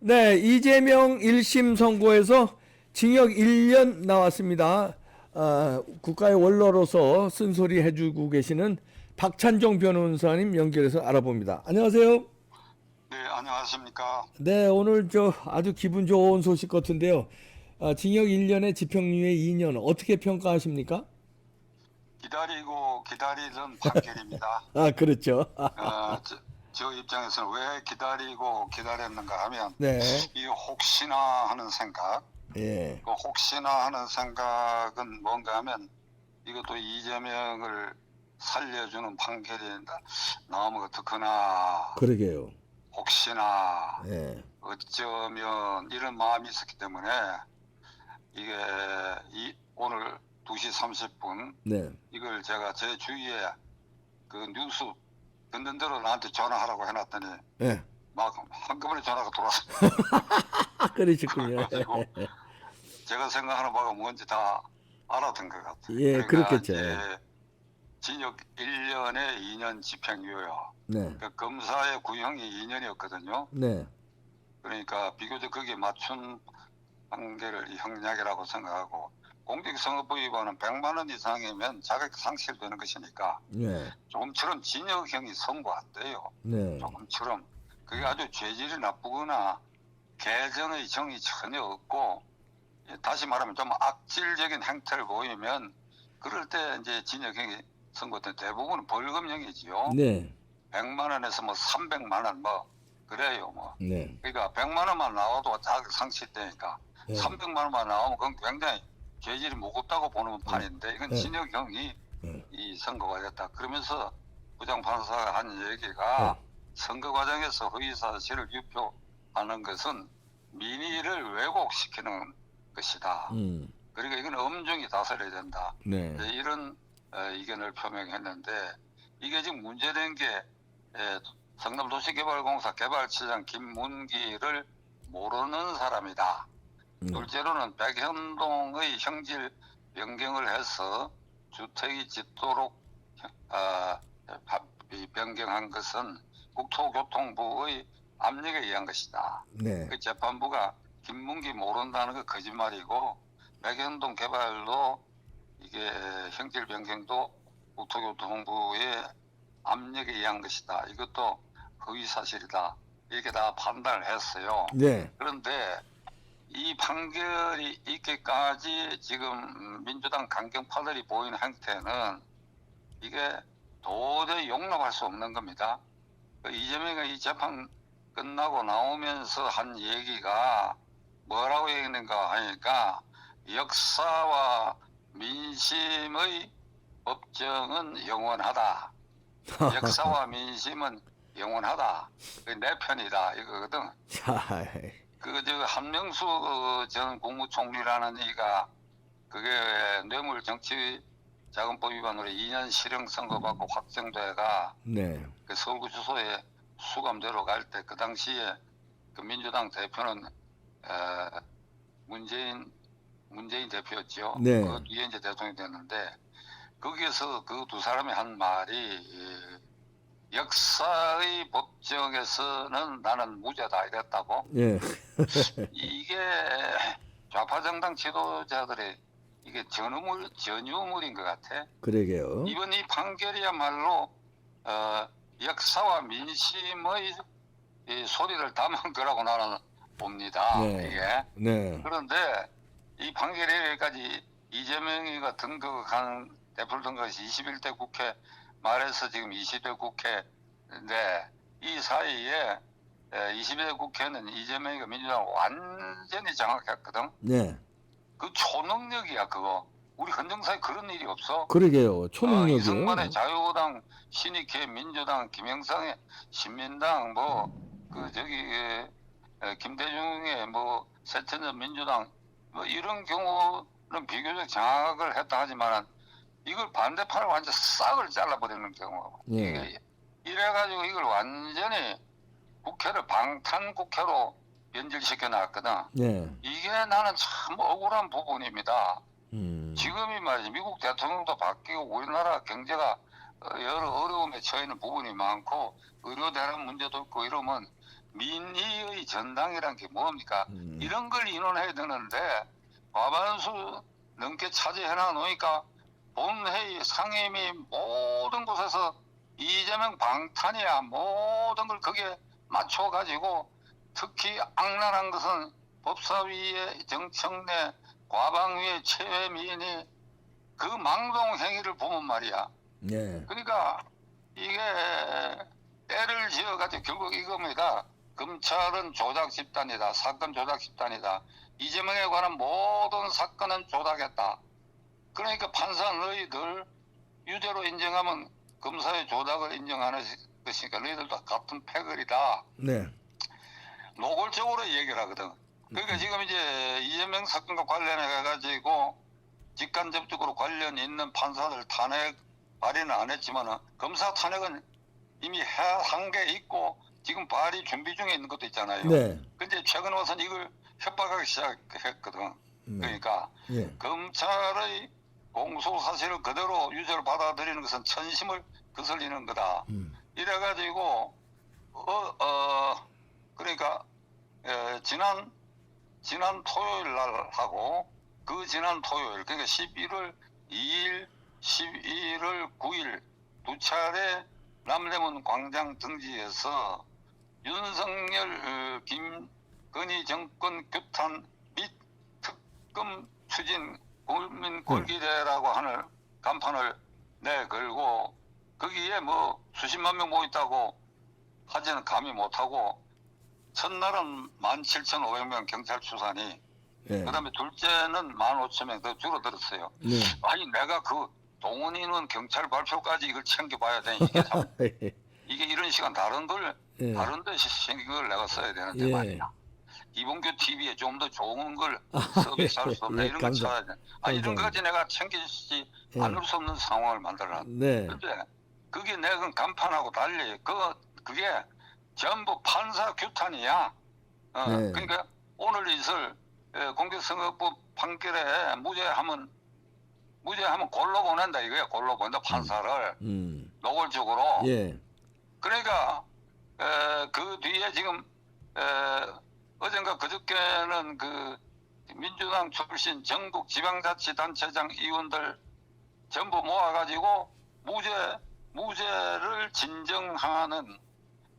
네, 이재명 1심 선고에서 징역 1년 나왔습니다. 국가의 원로로서 쓴소리 해주고 계시는 박찬종 변호사님 연결해서 알아봅니다. 안녕하세요. 네, 안녕하십니까. 네, 오늘 아주 기분 좋은 소식 같은데요. 징역 1년에 집행유예 2년 어떻게 평가하십니까? 기다리고 기다리던 판결입니다. 그렇죠. 저 입장에서는 왜 기다리고 기다렸는가 하면, 네, 이 혹시나 하는 생각, 예, 그 혹시나 하는 생각은 뭔가 하면, 이것도 이재명을 살려주는 판결이 나오면 어떡하나, 그러게요. 혹시나, 예, 어쩌면 이런 마음이 있었기 때문에, 이게 오늘 2시 30분, 네, 이걸 제가 제 주위에 그 뉴스 듣는 대로 나한테 전화하라고 해놨더니 예, 막 한꺼번에 전화가 들어왔어요. 그러시군요. 그래가지고 제가 생각하는 바가 뭔지 다 알아듣은 것 같아요. 예, 그러니까 그렇겠죠. 이제 징역 1년에 2년 집행유예요. 네, 그 검사의 구형이 2년이었거든요. 네, 그러니까 비교적 거기에 맞춘 판결을 형량이라고 생각하고, 공직선거법 위반은 100만 원 이상이면 자격 상실되는 것이니까 네, 조금처럼 징역형이 선고 안 돼요. 네. 조금처럼. 그게 아주 죄질이 나쁘거나 개정의 정이 전혀 없고, 다시 말하면 좀 악질적인 행태를 보이면 그럴 때 이제 징역형이 선고된, 대부분은 벌금형이지요. 네, 100만 원에서 뭐 300만 원 뭐 그래요 뭐. 네, 그러니까 100만 원만 나와도 자격 상실되니까, 네, 300만 원만 나오면 그건 굉장히 죄질이 무겁다고 보는 판인데, 이건 네, 징역형이 네, 이 선고가 됐다. 그러면서 부장판사가 한 네, 얘기가, 선거 과정에서 허위사실을 유포하는 것은 민의를 왜곡시키는 것이다. 음, 그러니까 이건 엄중히 다스려야 된다. 네, 이런 의견을 표명했는데, 이게 지금 문제된 게, 성남도시개발공사 개발처장 김문기를 모르는 사람이다. 둘째로는 백현동의 형질 변경을 해서 주택이 짓도록 변경한 것은 국토교통부의 압력에 의한 것이다. 네, 그 재판부가 김문기 모른다는 거 거짓말이고, 백현동 개발도 이게 형질 변경도 국토교통부의 압력에 의한 것이다. 이것도 허위 사실이다. 이렇게 다 판단을 했어요. 네, 그런데 이 판결이 있기까지 지금 민주당 강경파들이 보이는 행태는, 이게 도저히 용납할 수 없는 겁니다. 이재명이 이 재판 끝나고 나오면서 한 얘기가 뭐라고 얘기했는가 하니까, 역사와 민심의 법정은 영원하다. 역사와 민심은 영원하다. 그게 내 편이다 이거거든. 자, 한명수 전 국무총리라는 이가, 그게 뇌물정치자금법 위반으로 2년 실형 선고받고 확정돼가 네, 그 서울구치소에 수감되러 갈 때, 그 당시에 그 민주당 대표는 문재인 대표였죠. 네, 그 뒤에 이제 대통령이 됐는데, 거기에서 그 두 사람이 한 말이, 역사의 법정에서는 나는 무죄다 이랬다고. 예, 이게 좌파 정당 지도자들의 이게 전유물인 것 같아. 그러게요. 이번 이 판결이야말로 역사와 민심의 이 소리를 담은 거라고 나는 봅니다. 네, 이게. 네, 그런데 이 판결에까지 이재명이가 대표 등극해서 21대 국회 말해서 지금 20대 국회인데, 이 사이에 20대 국회는 이재명이가 민주당을 완전히 장악했거든. 네, 그 초능력이야 그거. 우리 헌정사에 그런 일이 없어. 그러게요. 초능력이요. 이승만의 자유당, 신익회 민주당, 김영삼의 신민당, 김대중의 새천년 민주당, 이런 경우는 비교적 장악을 했다 하지만, 이걸 반대판을 완전 싹을 잘라버리는 경우. 예, 이래가지고 이걸 완전히 국회를 방탄 국회로 변질시켜 놨거든. 네, 이게 나는 참 억울한 부분입니다. 음, 지금이 말이지, 미국 대통령도 바뀌고 우리나라 경제가 여러 어려움에 처해 있는 부분이 많고, 의료 대란 문제도 있고 이러면 민의의 전당이란 게 뭡니까? 이런 걸 인원해야 되는데 과반수 넘게 차지해놔 놓으니까 본회의 상임위 모든 곳에서 이재명 방탄이야 모든 걸 거기에 맞춰가지고 특히 악랄한 것은 법사위의 정청래 과방위의 최외미인이 그 망동 행위를 보면 말이야. 예. 그러니까 이게 때를 지어가지고 결국 이겁니다. 검찰은 조작 집단이다. 사건 조작 집단이다. 이재명에 관한 모든 사건은 조작했다. 그러니까 판사 너희들 유죄로 인정하면 검사의 조작을 인정하는 것이니까 너희들도 같은 패거리다. 네. 노골적으로 얘기를 하거든. 그러니까 지금 이제 이재명 사건과 관련해 가지고 직간접적으로 관련 있는 판사들 탄핵 발의는 안 했지만은 검사 탄핵은 이미 한 게 있고 지금 발의 준비 중에 있는 것도 있잖아요. 네. 근데 최근 와서는 이걸 협박하기 시작했거든. 그러니까 예. 검찰의 공소 사실을 그대로 유죄를 받아들이는 것은 천심을 거슬리는 거다. 이래가지고 그러니까 지난 토요일 날 하고 그 지난 토요일 그러니까 11월 2일, 12월 9일 두 차례 남대문 광장 등지에서 윤석열 김건희 정권 규탄 및 특검 추진 국민 골기대라고 하는 간판을 내걸고 거기에 뭐 수십만 명 모였다고 하지는 감히 못하고 첫날은 17,500명 경찰 추산이 예. 그다음에 둘째는 15,000명 더 줄어들었어요. 네. 아니 내가 그 동원인은 경찰 발표까지 이걸 챙겨봐야 되니 이게 이런 시간 다른 예. 데 신경을 내가 써야 되는데 예. 말이야. 이봉규 TV에 좀 더 좋은 걸 서비스할 수 없나 예, 이런 걸 감사- 찾아야 돼. 아니 이런 감사합니다. 거까지 내가 챙기지 예. 않을 수 없는 상황을 만들어놨. 네. 근데 그게 내가 간판하고 달리 그게 전부 판사 규탄이야. 네. 그러니까 오늘 있을 공직선거법 판결에 무죄하면 골로 보낸다 이거야. 골로 보낸다 판사를 노골적으로. 예. 그러니까 그 뒤에 지금 어젠가 그저께는 그 민주당 출신 전국 지방자치단체장 의원들 전부 모아가지고 무죄를 진정하는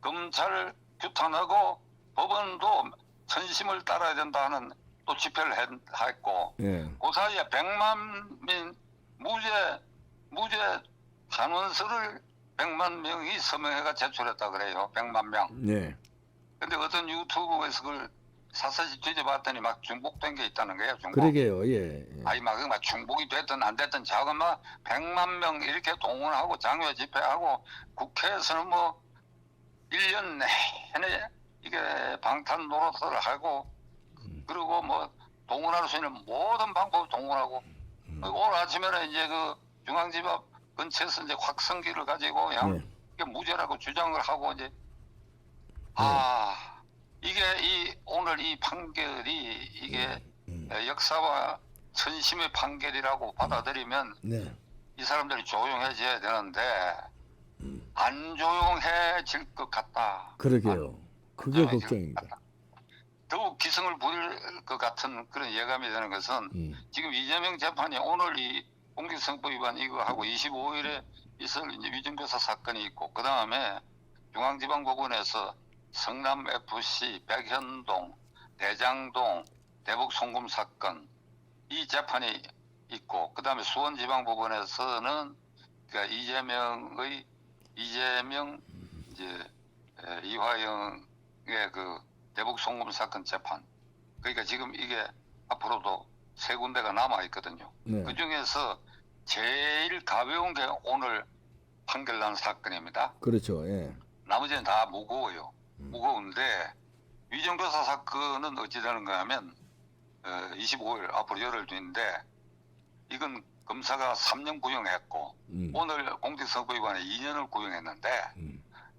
검찰을 규탄하고 법원도 천심을 따라야 된다는 또 집회를 했고 예. 그 사이에 100만 민 무죄 탄원서를 100만 명이 서명해가 제출했다 그래요. 100만 명. 네. 근데 어떤 유튜브에서 그걸 사사시 뒤져봤더니 막 중복된 게 있다는 거예요. 중복. 그러게요. 예. 아니 막 중복이 됐든 안 됐든 자금 막 100만 명 이렇게 동원하고 장외 집회하고 국회에서는 뭐 1년 내내 이게 방탄 노릇을 하고 그리고 뭐 동원할 수 있는 모든 방법을 동원하고 오늘 아침에는 이제 그 중앙집 앞 근처에서 이제 확성기를 가지고 그냥 네. 이게 무죄라고 주장을 하고 이제 이게 오늘 이 판결이 이게 역사와 천심의 판결이라고 받아들이면 네. 이 사람들이 조용해져야 되는데 안 조용해질 것 같다. 그러게요. 그게 조용해질 걱정입니다. 것 같다. 더욱 기승을 부릴 것 같은 그런 예감이 되는 것은 지금 이재명 재판이 오늘 이 공직선거 위반 이거 하고 25일에 있을 이제 위증교사 사건이 있고 그 다음에 중앙지방법원에서 성남 FC, 백현동, 대장동, 대북 송금 사건 이 재판이 있고 그 다음에 수원지방법원에서는 그러니까 이재명 이제 이화영의 그 대북 송금 사건 재판. 그러니까 지금 이게 앞으로도 세 군데가 남아 있거든요. 네. 그 중에서 제일 가벼운 게 오늘 판결 난 사건입니다. 그렇죠. 예. 나머지는 다 무거워요. 무거운데 위정교사 사건은 어찌 되는가 하면 25일 앞으로 열흘 뒤인데 이건 검사가 3년 구형했고 오늘 공직선거 위반에 2년을 구형했는데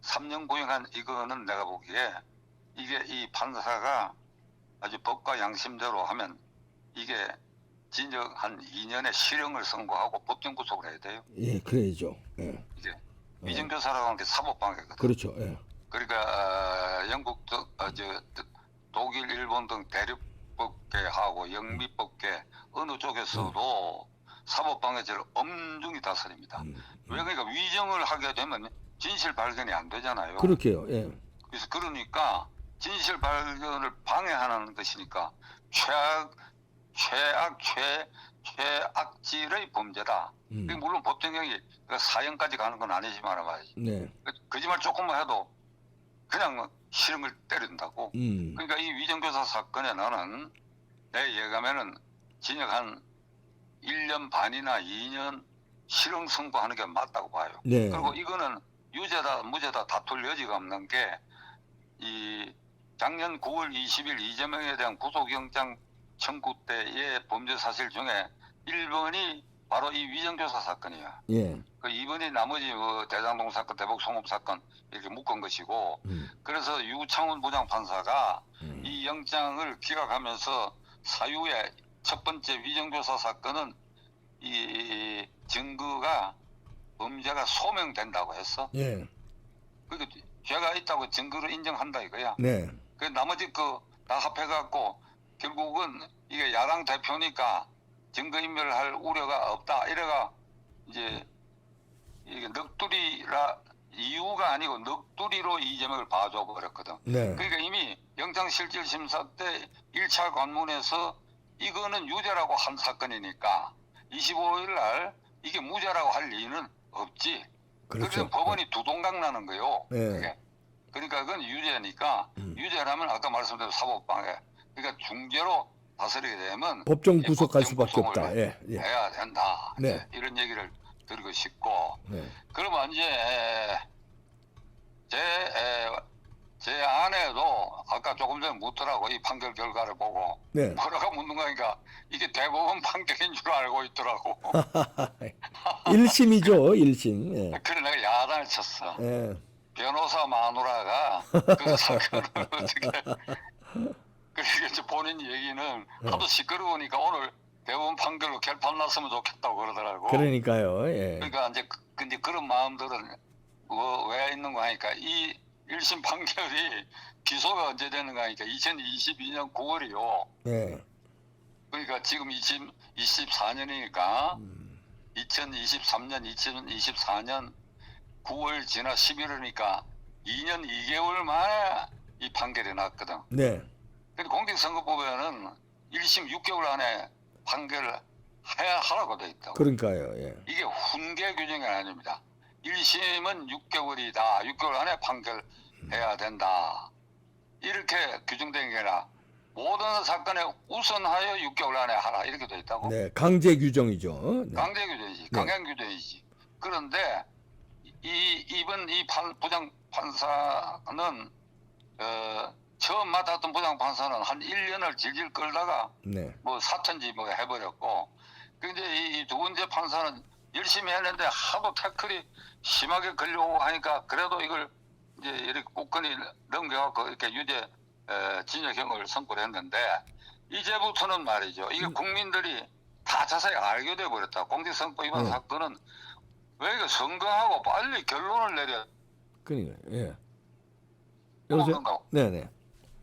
3년 구형한 이거는 내가 보기에 이게 이 판사가 아주 법과 양심대로 하면 이게 징역 한 2년의 실형을 선고하고 법정 구속을 해야 돼요. 예, 그래야죠. 예. 이게 위정교사라고 하는 게 사법방해거든. 그렇죠. 예. 그러니까 영국 독일, 일본 등 대륙법계하고 영미법계 어느 쪽에서도 사법방해죄를 엄중히 다스립니다. 왜 그러니까 위정을 하게 되면 진실 발견이 안 되잖아요. 그렇게요. 예. 그래서 그러니까 진실 발견을 방해하는 것이니까 최악질의 범죄다. 물론 보통형이 사형까지 가는 건 아니지만 말이지. 네. 거짓말 조금만 해도 그냥 실형을 때린다고. 그러니까 이 위정교사 사건에 나는 내 예감에는 징역 한 1년 반이나 2년 실형 선고하는 게 맞다고 봐요. 네. 그리고 이거는 유죄다 무죄다 다툴 여지가 없는 게 이 작년 9월 20일 이재명에 대한 구속영장 청구 때의 범죄 사실 중에 1번이 바로 이 위정교사 사건이에요. 예. 그 2번이 나머지 뭐 대장동 사건, 대북 송금 사건 이렇게 묶은 것이고, 그래서 유창훈 부장판사가 이 영장을 기각하면서 사유의 첫 번째 위정교사 사건은 이 증거가 범죄가 소명된다고 했어. 예. 그 죄가 있다고 증거로 인정한다 이거야. 네. 그 나머지 그 다 합해갖고 결국은 이게 야당 대표니까 증거인멸할 우려가 없다. 이래가 이제 이게 넋두리라 이유가 아니고 넋두리로 이재명을 봐줘 버렸거든. 네. 그러니까 이미 영장실질심사 때 1차 관문에서 이거는 유죄라고 한 사건이니까 25일 날 이게 무죄라고 할 리는 없지. 그렇죠. 그래서 법원이 두동강 나는 거요. 네. 그게. 그러니까 그건 유죄니까 유죄라면 아까 말씀드린 사법방해. 그러니까 중죄로 다스리게 되면 법정 이제 구속할 법정 수밖에 없다. 구속을 예. 예. 해야 된다. 네. 이런 얘기를 드리고 싶고. 네. 그러면 이제 제 아내도 아까 조금 전에 묻더라고 이 판결 결과를 보고 네. 뭐라고 묻는 거니까 이게 대법원 판결인 줄 알고 있더라고. 1심이죠. 1심. 예. 그래 내가 야단을 쳤어. 예. 변호사 마누라가 그 사건을 어떻게 그러니까 이제 본인 얘기는 하도 시끄러우니까 오늘 대법원 판결로 결판 났으면 좋겠다고 그러더라고. 그러니까요. 예. 그러니까 이제 그런 마음들은 왜 있는 거 하니까 이 1심 판결이 기소가 언제 되는가 하니까 2022년 9월이요. 예. 그러니까 지금 2024년이니까 2023년, 2024년 9월 지나 11월이니까 2년 2개월 만에 이 판결이 났거든. 네. 근데 공직선거법에는 1심 6개월 안에 판결을 해야 하라고 돼 있다고. 그러니까요. 예. 이게 훈계 규정이 아닙니다. 1심은 6개월이다. 6개월 안에 판결해야 된다. 이렇게 규정된 게 아니라 모든 사건에 우선하여 6개월 안에 하라. 이렇게 돼 있다고. 네. 강제 규정이죠. 네. 강제 규정이지. 강행 규정이지. 그런데 이번 이 부장 판사는 처음 맡았던 부장 판사는 한 1년을 질질 끌다가 네. 뭐 사천지 뭐 해버렸고, 근데 이 두 번째 판사는 열심히 했는데 하도 태클이 심하게 걸려오고 하니까 그래도 이걸 이제 이렇게 ቁ건이 넘겨갖고 이렇게 유죄 징역형을 선고를 했는데 이제부터는 말이죠. 이게 국민들이 다 자세히 알게 돼 버렸다. 공직선거 위반 사건은 왜 이거 선거하고 빨리 결론을 내려. 그러니까 예. 여보세요? 네네.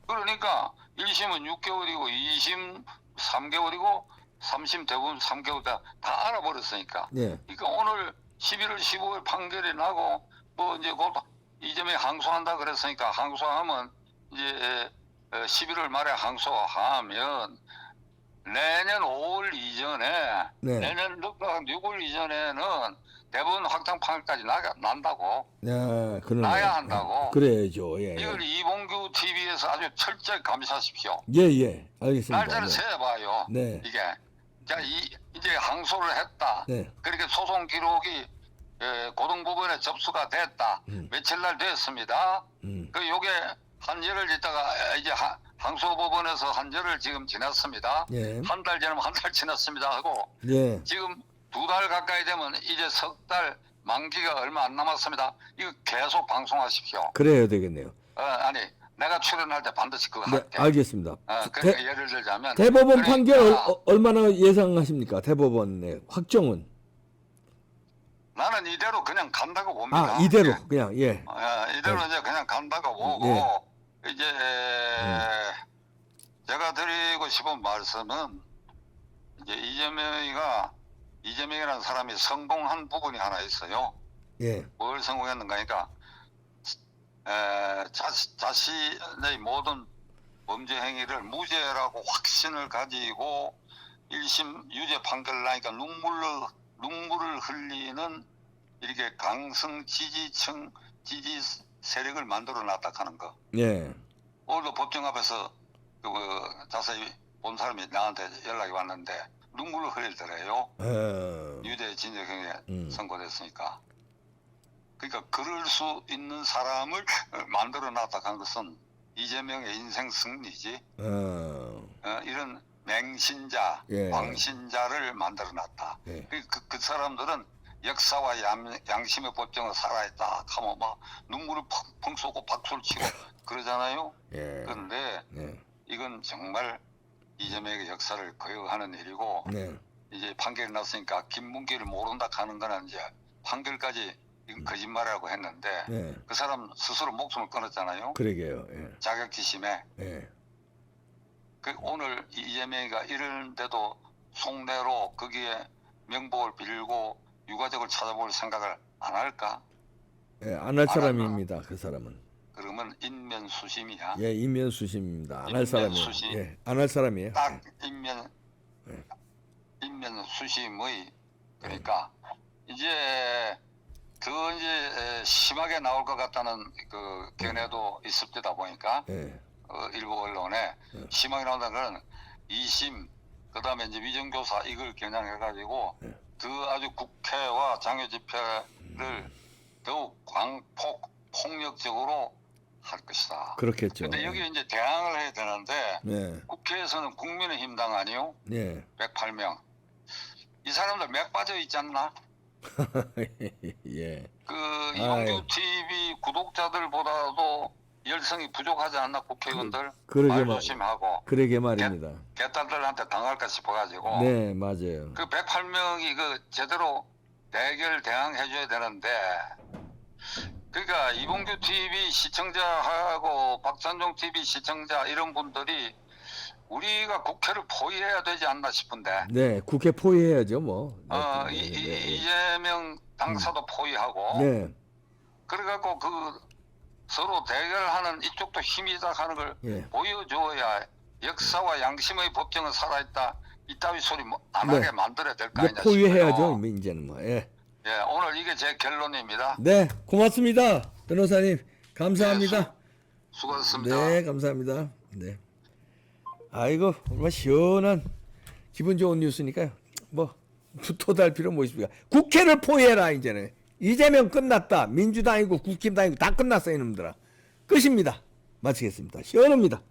그러니까 1심은 6개월이고 2심 3개월이고 3심 대부분 3개월 다 알아버렸으니까. 예. 그러니까 오늘 11월 15일 판결이 나고 뭐 이제 곧 이점에 항소한다 그랬으니까 항소하면 이제 11월 말에 항소하면 내년 5월 이전에 네. 내년 6월 이전에는 대법원 확정 판결까지 난다고. 네, 그러네. 나야 한다고. 그래야죠. 예. 이걸 이봉규 TV에서 아주 철저히 감시하십시오. 예, 예. 알겠습니다. 날짜를 네. 세봐요. 네. 이게 자 이제 항소를 했다. 네. 그렇게 소송 기록이 고등법원에 접수가 됐다. 며칠 날 됐습니다. 그 요게 한 열흘 있다가 이제 항소법원에서 한 열흘 지금 지났습니다. 예. 한 달 지나면 한 달 지났습니다 하고 예. 지금 2달 가까이 되면 이제 석 달 만기가 얼마 안 남았습니다. 이거 계속 방송하십시오. 그래야 되겠네요. 아니 내가 출연할 때 반드시 그거 네, 할게. 알겠습니다. 그러니까 예를 들자면 대법원 그러니까 판결 얼마나 예상하십니까? 대법원의 확정은? 나는 이대로 그냥 간다고 봅니다. 아, 이대로 그냥 예. 이대로 이제 그냥 간다고 보고 이제 제가 드리고 싶은 말씀은 이제 이재명이라는 사람이 성공한 부분이 하나 있어요. 예. 뭘 성공했는가 하니까 자신의 모든 범죄 행위를 무죄라고 확신을 가지고 1심 유죄 판결을 나니까 눈물을 흘리는 이렇게 강성 지지 세력을 만들어 놨다 하는 거. 예. 오늘도 법정 앞에서 자세히 본 사람이 나한테 연락이 왔는데 눈물을 흘리더래요. 유죄 징역형에 선고됐으니까. 그러니까 그럴 수 있는 사람을 만들어 놨다 한 것은 이재명의 인생 승리지. 이런 맹신자, 예. 광신자를 만들어 놨다. 예. 그 사람들은 역사와 양심의 법정을 살아있다 하면 막 눈물을 펑펑 쏟고 박수를 치고 그러잖아요. 예. 그런데 예. 이건 정말 이재명의 역사를 거역하는 일이고 네. 이제 판결이 났으니까 김문기를 모른다 하는 거는 이제 판결까지 이건 거짓말이라고 했는데 네. 그 사람 스스로 목숨을 끊었잖아요. 그러게요. 예. 자격지심에. 예. 오늘 이재명이가 이러는데도 속내로 거기에 명복을 빌고 유가족을 찾아볼 생각을 안 할까? 예, 안 할 사람입니다. 그 사람은. 그러면 인면수심이야. 예, 인면수심입니다. 안 할 사람이에요. 인면수심. 예, 안 할 사람이에요. 딱 예. 인면수심의 그러니까 이제 더 이제 심하게 나올 것 같다는 그 견해도 있을 때다 보니까 예. 일부 언론에 심하게 나온다는 건 2심 그다음에 이제 위정교사 이걸 겨냥해가지고 더 아주 국회와 장외 집회를 더욱 폭력적으로 할 것이다. 그렇겠죠. 근데 여기 이제 대항을 해야 되는데 네. 국회에서는 국민의힘 당 아니요? 네. 108명. 이 사람들 맥 빠져 있지 않나? 예. 그 이용규 TV 구독자들보다도 열성이 부족하지 않나 국회의원들? 그러게 말조심하고 그러게 말입니다. 개딸들한테 당할까 싶어가지고 네, 맞아요. 그 108명이 그 제대로 대항해줘야 되는데 그러니까 이봉규 TV 시청자하고 박찬종 TV 시청자 이런 분들이 우리가 국회를 포위해야 되지 않나 싶은데 네, 국회 포위해야죠, 뭐. 네, 이재명 당사도 포위하고 네. 그래갖고 그 서로 대결하는 이쪽도 힘이다 하는 걸 예. 보여줘야 역사와 양심의 법정은 살아있다 이따위 소리 안 네. 하게 만들어야 될 거 이제 아니냐 포위해야죠, 싶어요. 이제는 뭐. 예. 예, 오늘 이게 제 결론입니다. 네, 고맙습니다, 변호사님. 감사합니다. 수고하셨습니다. 네, 감사합니다. 네. 아이고, 얼마나 시원한 기분 좋은 뉴스니까요. 뭐 붙어달 필요 뭐 있습니까? 국회를 포위해라 이제는. 이재명 끝났다. 민주당이고 국힘당이고 다 끝났어 이놈들아. 끝입니다. 마치겠습니다. 시원합니다.